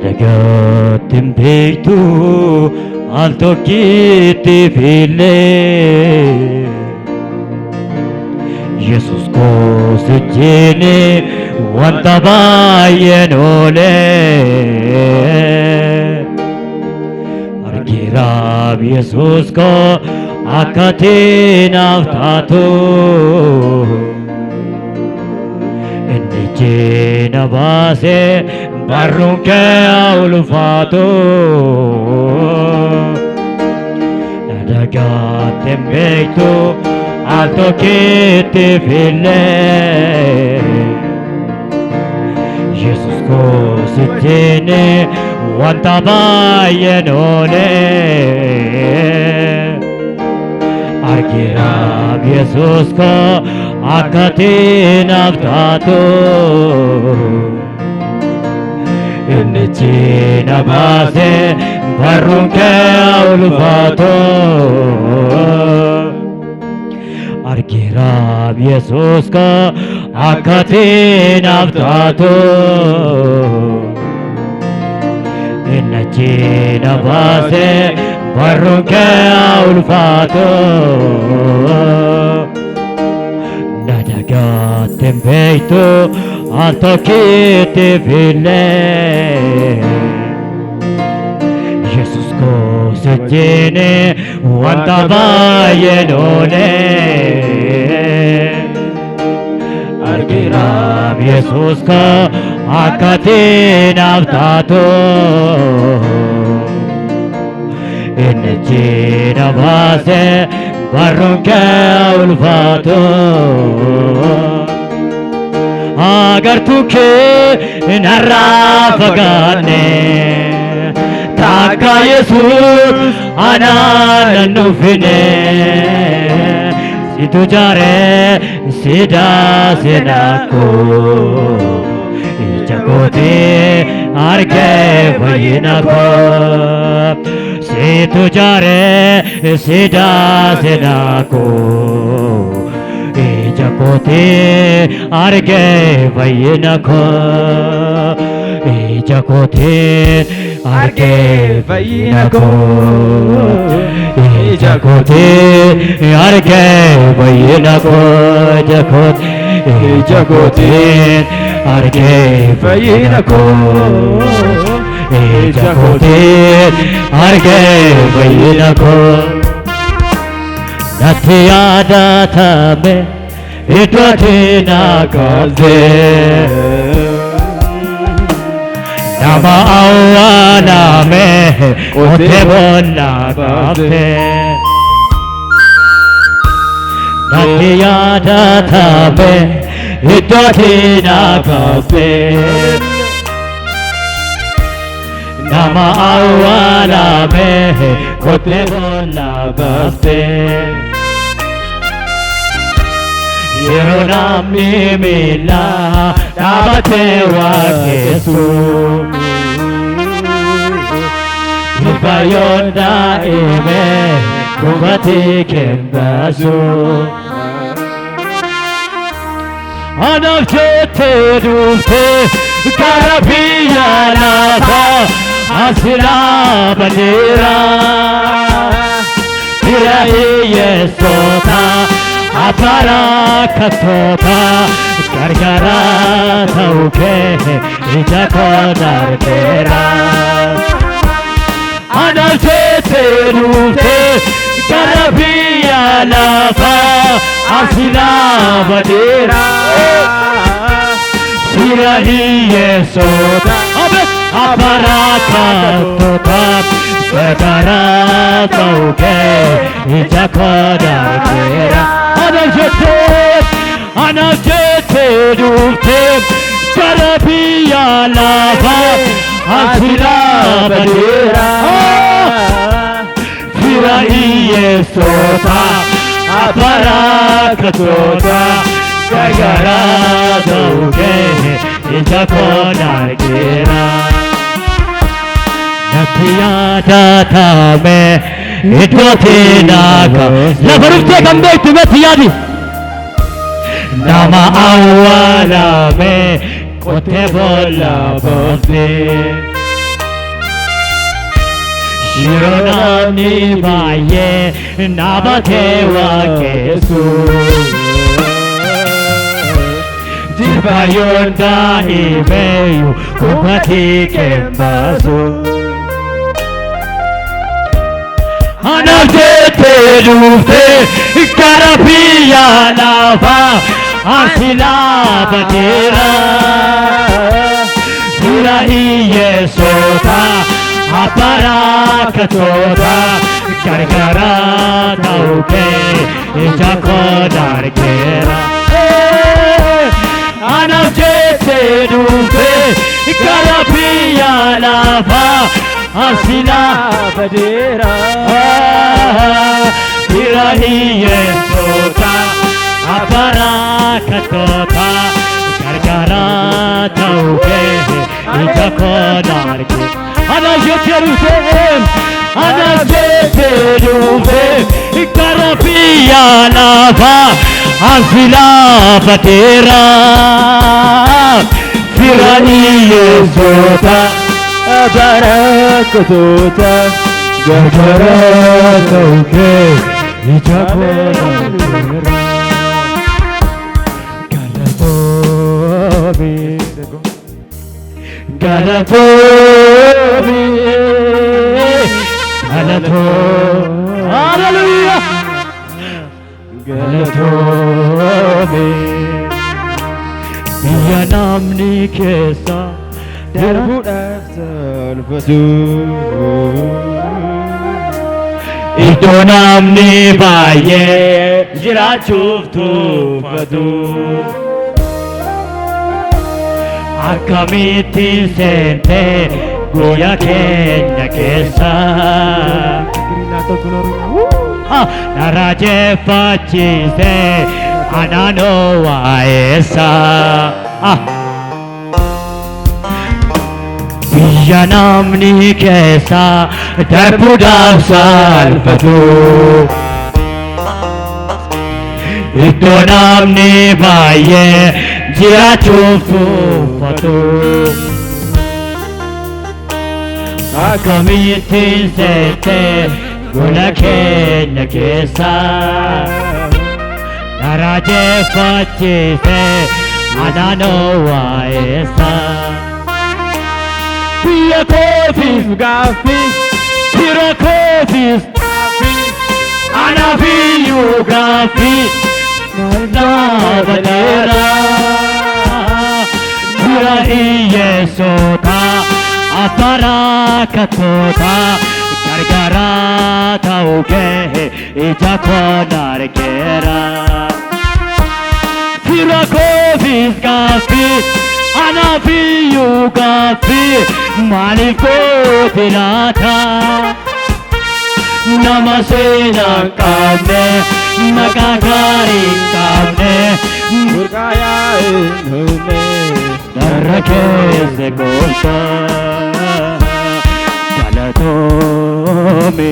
Nadagattin beektu al tokkitti fille Yesus koos wajjini wanta baay'een oole argiraaf Yesus koo akka ati naaf taatu inni na baase barruun kee ulfaatu nadagattin beektu al tokkitti fille Yesus koos wajjini wanta baay'een oole argiraaf Yesus koo akka ati naaf taatu inni na baase barruun kee ulfaatu argiraaf Yesus koo akka ati naaf taatu inni na baase barruun kee ulfaatu nadagattin beektu al tokkitti fille Yesus koos wajjini wanta baay'een oole argiraaf Yesus koo akka ati naaf taatu inni na baase barruun kee ulfaatu agartuu kee narraa fagaanne takka Yesus anaan nan dhufine situ jaaree sidaase nakkoo ija kootee argee fayyina koo situ jaaree sidaase nakkoo ija kootee argee fayyina koo ija kootee argee fayyina koo ija kootee argee fayyina koo ija kootee argee fayyina koo ija kootee argee fayyina koo natti yaadatame iddoo ati na galche nama awwaalame qotee boolla baafte natti yaadatame iddoo ati na galche nama awwaalame qotee boolla baafte yeroo namni miila dhaabatee waaqessu Ilbayoon daa'ime gubatee kembaasu anaaf jettee dhuftee gara biyya lafaa asilaa baneera bira hiyyeessota abarakkattoota gargaara ta'uu kee ija koo darbeera anaaf jettee dhuftee gara biyya lafaa asilaa baneera bira hiyyeessota abarakkattoota gargaara ta'uu kee ija koo darbeera anaaf jettee dhuftee gara biyya lafaa asilaa baneera fira hiyyeessota abarakkattoota gargaara ta'uu kee ija koo darbeera natti yaadatame iddoo ati na galche lafa dhuftee kan beektu natti yaadi nama awwaalame qotee boolla baafte namni baay'ee naabatee waaqessu Jibayoon daa'imeeyyuu kubbatii kembaasu Anaaf jettee dhuftee gara biyya lafaa Asi laabateera Fira hiyyeessota Abbarakatoota Gargaara ta'uu kee ija koo dargeera Anaaf jettee dhuftee gara biyya lafaa Asi laabateera Fira hiyyeessota Abbarakatoota Gargaara ta'uu kee ija koo dargeera Anaaf jettee dhuftee gara biyya lafaa Asi laabateera Fira hiyyeessota Abbarakatoota Gargaara ta'uu kee ija koo dargeera Galatomi Hallelujah Galatomi Biyya namni keessa darbuudhaaf salphatu Iddoo namni baay'ee jiraachuuf tuffatu Akkamittiin seentee guyyaa keenya keessa Naraajeffachiisee anaanoo waa'eessa Biyya namni keessa darbuudhaaf salphatu Iddoo namni baay'ee jiraachuuf tuffatu Akkamittiin seentee guyyaa keenya keessa Naraajeffachiisee anaanoo waa'eessa Biyya kootiif gaaffii fira kootiif gaaffii anaaf iyyuu gaaffii Naabateera Fira hiyyeessota Abbarakatoota Gargaara ta'uu kee ija koo dargeera Fira kootiif gaaffii anaaf iyyuu gaaffii maaliif goote laata Nama seenaa hin qabne maqaa gaarii hin qabne Burqaayaa hin hubne darra keessa goota Galatoome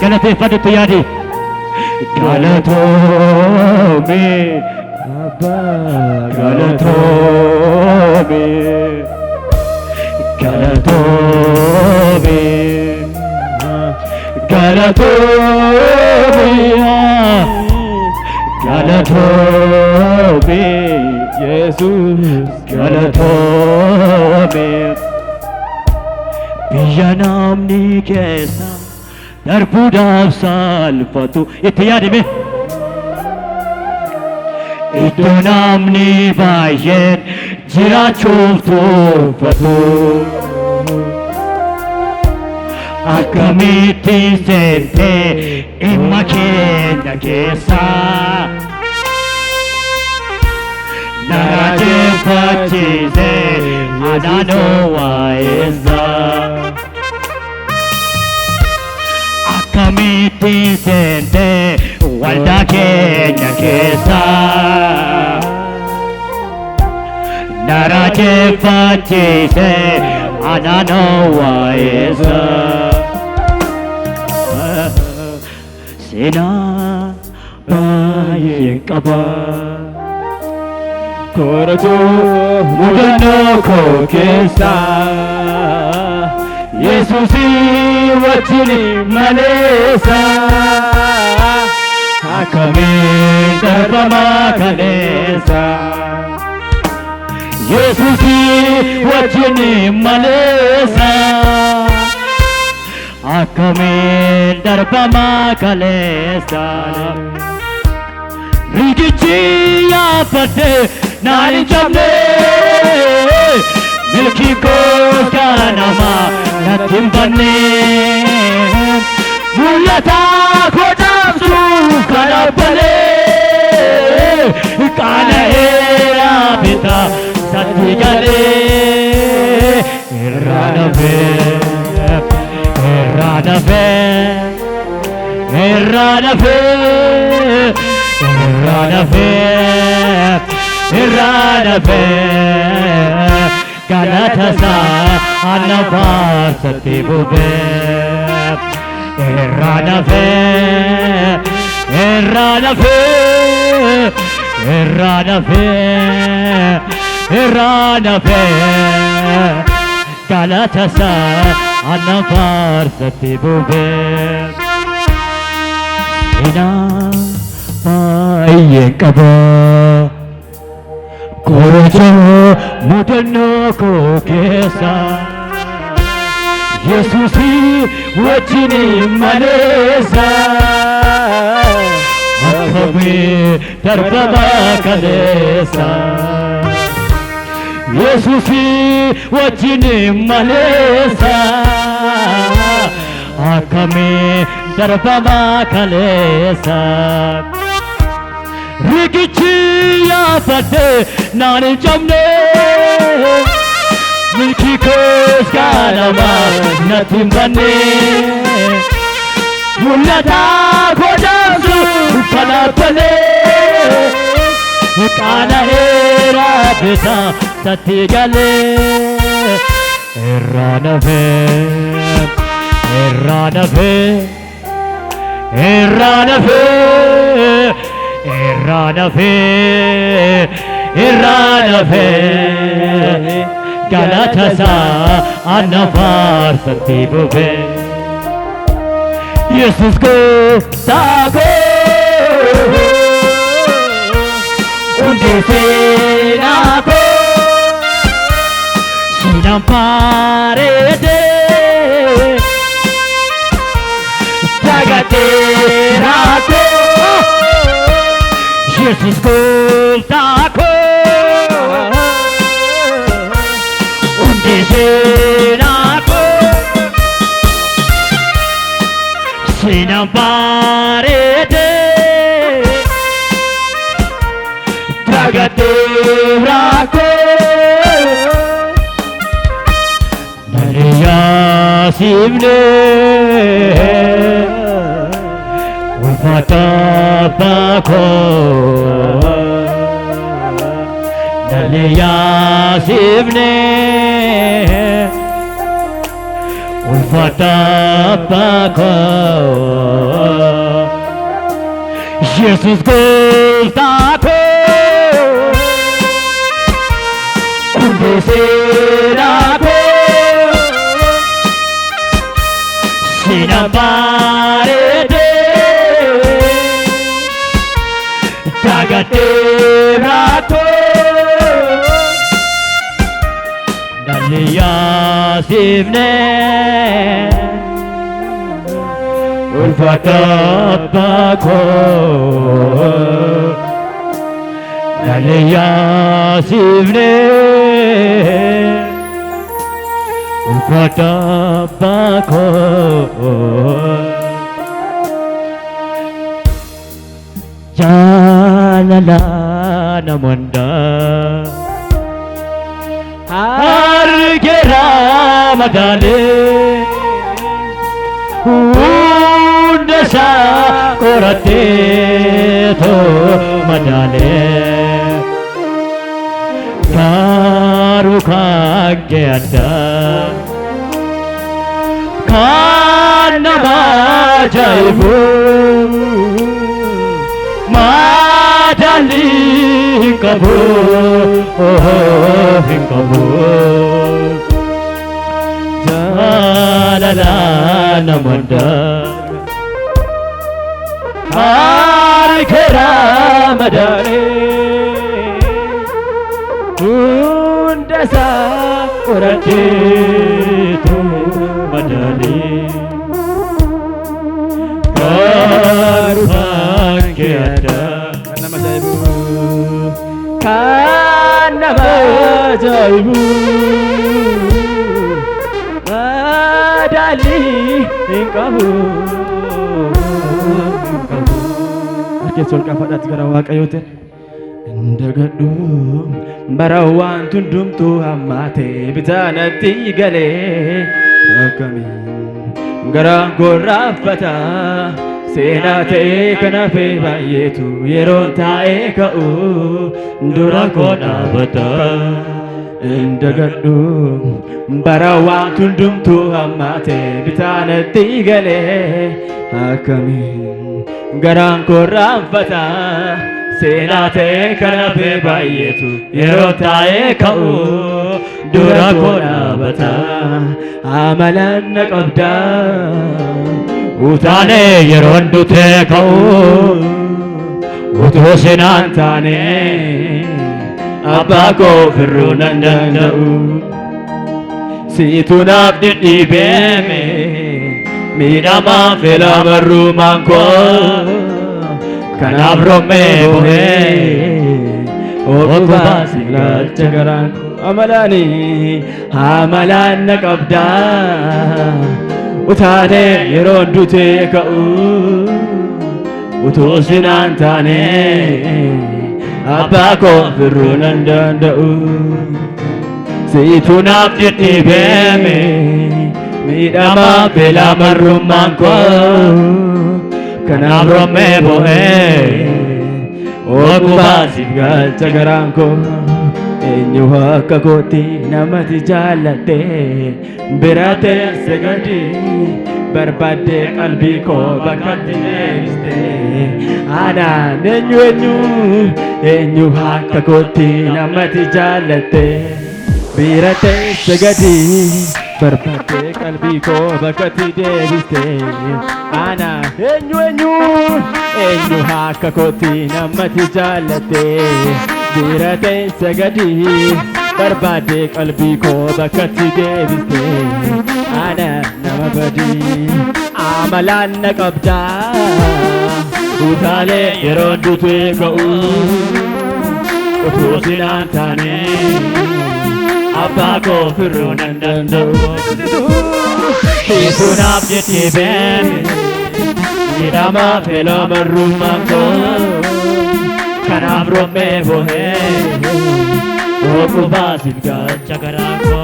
Galateeffadhutti yaadi Galatoome Galatoome Galatoome Galatoome Galatoome Yesus Galatoome Biyya namni keessa darbuudhaaf salphatu itti yaadime Iddoo namni baay'een jiraachuuf tuffatu Akkamittiin seentee dhimma keenya keessa Naraajeffachiisee anaanoo waa'eessa Akkamittiin seentee waldaa keenya keessa Naraajeffachiisee anaanoo waa'eessa Seenaa baay'een qaba Koratu mudannoo koo keessa Yesusi wajjini maleessa akkamiin darbamaa kaleessa Yesusi wajjini maleessa akkamiin darbamaa kaleessa rigichi yaafadhe naan hin cabne milkii koos kanamaa natti hin banne mul'ata koo dhaabsuuf kan abbalee qaana'eera bitaa satti galee irraa nafee irraa nafee irraa nafee irraa nafee irraa nafee galatasaa ana faarsatti bubee irraa nafee irraa nafee irraa nafee irraa nafee galatasaa ana faarsatti bubee inaa baay'een qabaa korojoo mudannoo koo keessa Yesusi wajjini maleessa akkamiin darbamaa kaleessa Yesusi wajjini maleessa akkamiin darbamaa kaleessa rigichi yaafadhe naan hin cabne milkii koos kanamaa natti hin banne mul'ata koo dhaabsuuf kan abbalee qaana'eera bitaa satti galee irraa nafee irraa nafee irraa nafee irraa nafee irraa nafee galatasaa ana faarsatti bubee Yesus gooftaa koo hundee seenaa koo siinaan bareedee jagateeraa koo Yesus gooftaa koo hundee seenaa koo siinaan bareedee jagateeraa koo nani yaasifnee Fatapako Naliyasivne Fatapako Jesus Gustako Kundeserako Sinabarede Jagateerato Naliyasivne Ulfatabako Naliyasivne Ulfatabako Jalala namanda Argera madale Undasa korate to madale Karu kage ada Kana majaibu Madali kabu, oh kabu, jaalala namanda harikera madare undasa orajetu madare karuhangkeda nama saya kan nama jaibu madali kamu kesul kafadat karawa kayoten ndagadu barawan tundum tu amate bitanati gale akami garang gorafata senate kanafe bayetu yerontae kau durakona bata ndagadu barawan tundum tu amate bitanati gale akami garang gorafata senate kanafe bayetu yerontae kau durakona bata amalan qabda utane yerondute kau utosenantane abako firunandandau situnab didibeme midama fela marumanko kanabrome bohe obubasila chagaran amalan qabda utane yerondute kau utosinantane abako firunandandau situnab didibeme midama fela marumanko kanabrome bohe obubasila chagaranko enyu akka kooti namatti jaalatte birate sagadi barbaade qalbii koo bakkatti deebiste anaan enyu akka kooti namatti jaalatte birate sagadi barbaade qalbii koo bakkatti deebiste anaan enyu akka kooti namatti jaalatte birate sagadi barbaade qalbii koo bakkatti deebiste ana nama badi amalan qabda utale yerondute kau utosinantane abako firunandandau situnab jetibem idama fela marumanko kanabrome bohe okubasif gachakarako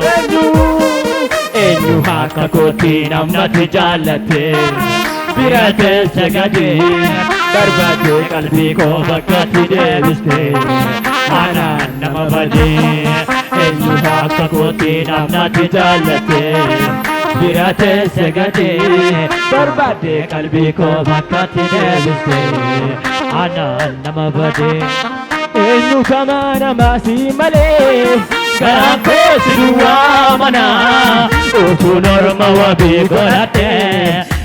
enyu akka kooti namatti jaalatte birate sagadi barbaade qalbii koo bakkatti deebiste anaan nama badi enyu akka kooti namatti jaalatte birate sagadi barbaade qalbii koo bakkatti deebiste anaan nama badi enyu kama namasi malee garaan koo si duwwaa mana utuu norma wabii godhatte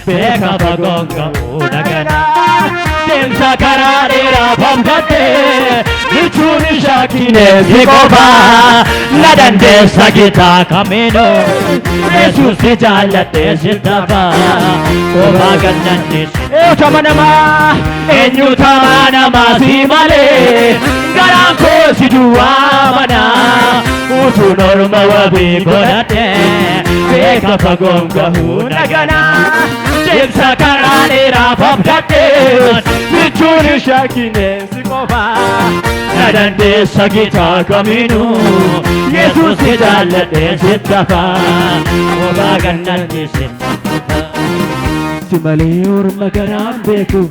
beeka fagoon ga'uu nagana deemsa karaa dheeraa famfatte jechuun shaakineesi qofa na dandeessa gitaa kamiinoo Yesuus si jaallatte sittafa qofa gannannis eenyutama namaa si malee garaan koo si duwwaa mana utuu norma wabii godhatte beeka fagoon ga'uu nagana deemsa karaa dheeraa famfatte jechuun shaakineesi qofa na dandeessa gitaa kamiinuu Yesuus si jaallatte sittafa qofa gannannis si malee orma garaan beeku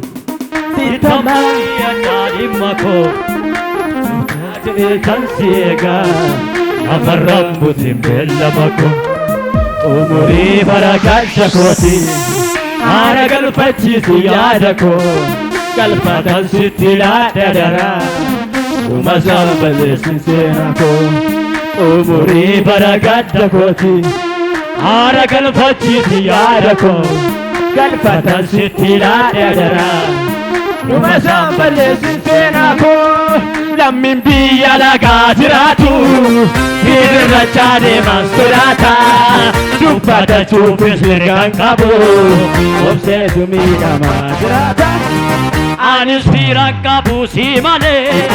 sittama yaadaan dhimma koo kan si eegaa afarran butiin beellama koo umurii barakalcha kooti haara galfachiisu yaada koo galfatan sitti laadha daraa dhuma balleessin seena koo umurii baragadda kooti Aara galfachiisi yaada koo galfatan sitti laadheedara dhuma isaan balleessin seenaa koo lammiin biyya lagaa jiraatu hirrachaa deeman sodaata dubbatachuufis mirgaan qabu obseetu miidhamaa jiraata anis fiiran qabu si malee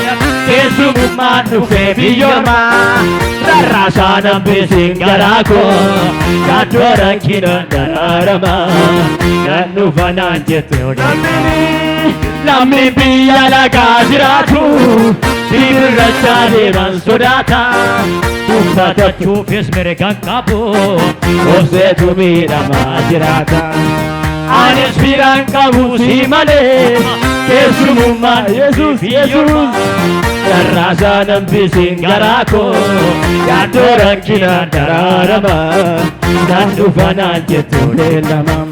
keessummaan dhufee biyyoormaa rarraasaa nambisin garaa koo yaaddoo rakkina daraaramaa nan dhufanaan jette lammiin biyya lagaa jiraatu hirrachaa deeman sodaata dubbatachuufis mirgaan qabu obseetu miidhamaa jiraata anis fiiran qabu si malee keessummaan Yesuus rarraasaa nambisin garaa koo yaaddoo rakkina daraaramaa nan dhufanaan jettu leellamaa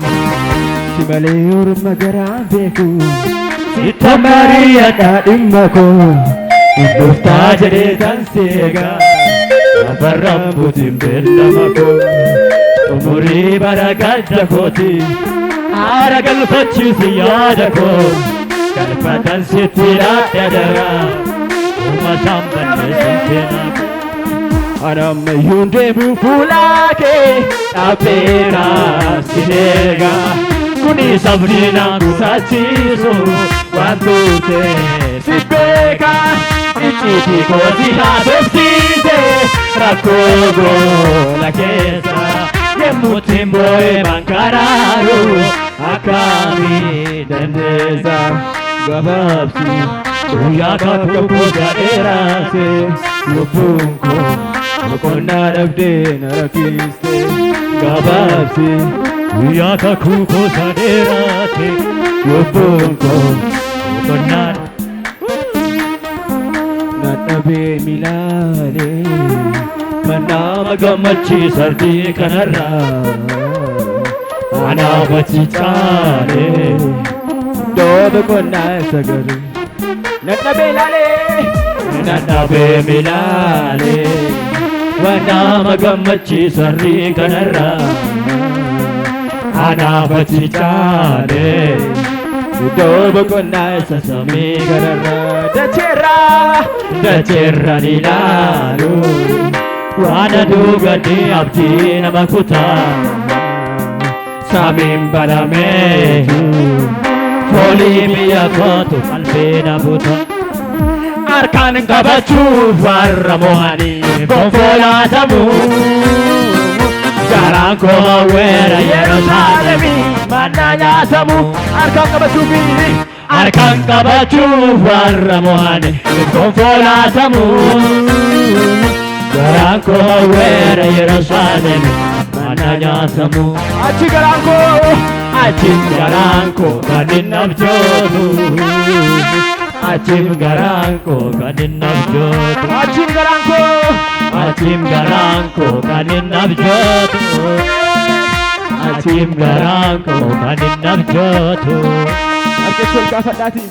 si malee orma garaan beeku sitta mari'adhaa dhimma koo dhuftaa jedhee tan seegaa lafarraan buutiin beellama koo umurii bara gadda kooti aara galfachiisi yaada koo galfatan sitti laadheedara dhuma isaan balleessin seenaa koo anammayyuun deemuu fuulaa kee dhaabbeera sin eegaa kuni sabni na kusachiisu waan tuute si beeka icciitii kooti haasofsiise rakkoo goola keessa yemmuutti mboo'ee mankaraaru akkamii dandeessa gabaabsi guyyaa kakuu gadheeraase lubbuun koo boqonnaa dhabdee na rakkiste gabaabsi guyyaa kakuu gadheeraase lubbuun koo boqonnaa nadhabee milaalee kan nama gammachiisardii kanarraa anaaf achi caalee dooba qonnaa sagalee nadhabee milaalee kan nama gammachiisardii kanarraa anaaf achi caalee dooba qonnaa isa samii kanarraa dacheerraan ilaalu waan aduu gaddi abdii nama kutaa samiin banamee foolii biyya kootu qalbii na buta harkaan qabachuuf warra mo'anii konfolaatamu garaan koo hawweera Yerusaalemii mannaa nyaatamu harkaan qabachuuf warra mo'anii konfolaatamu garaan koo hawweera Yerusaalemii mannaa nyaatamu achi garaan koo kan hin abjootu achim garaan koo kan hin abjootu achim garaan koo kan hin abjootu achim garaan koo kan hin abjootu harkeessa ol kaafadhaati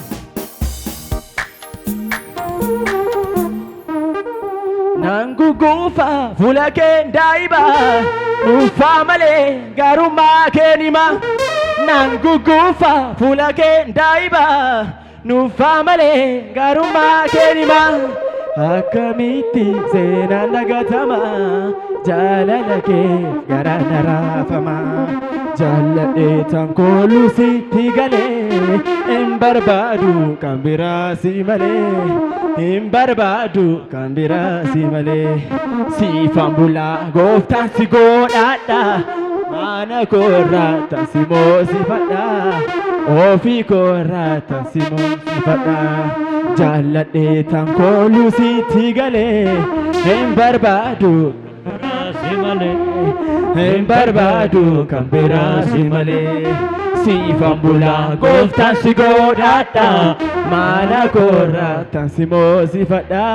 nan guguufa fuula kee daa'iba dhuunfaa malee gaarummaa kee nima nan guguufa fuula kee daa'iba dhuunfaa malee gaarummaa kee nima akkamitti seenaan dagatama jaalala kee garaan raafama jaalladhee tan kooluu sitti galee hin barbaadu kan biraa si malee hin barbaadu kan biraa si malee siifan bulaa gooftaan si godhaadha mana koorraa tan si moosifadha ofii koorraa tan si moosifadha jaalladhee tan kooluu sitti galee hin barbaadu hin barbaadu kan biraa si malee siifan bulaa gooftaan si godhaadha mana koorraa tan si moosifadha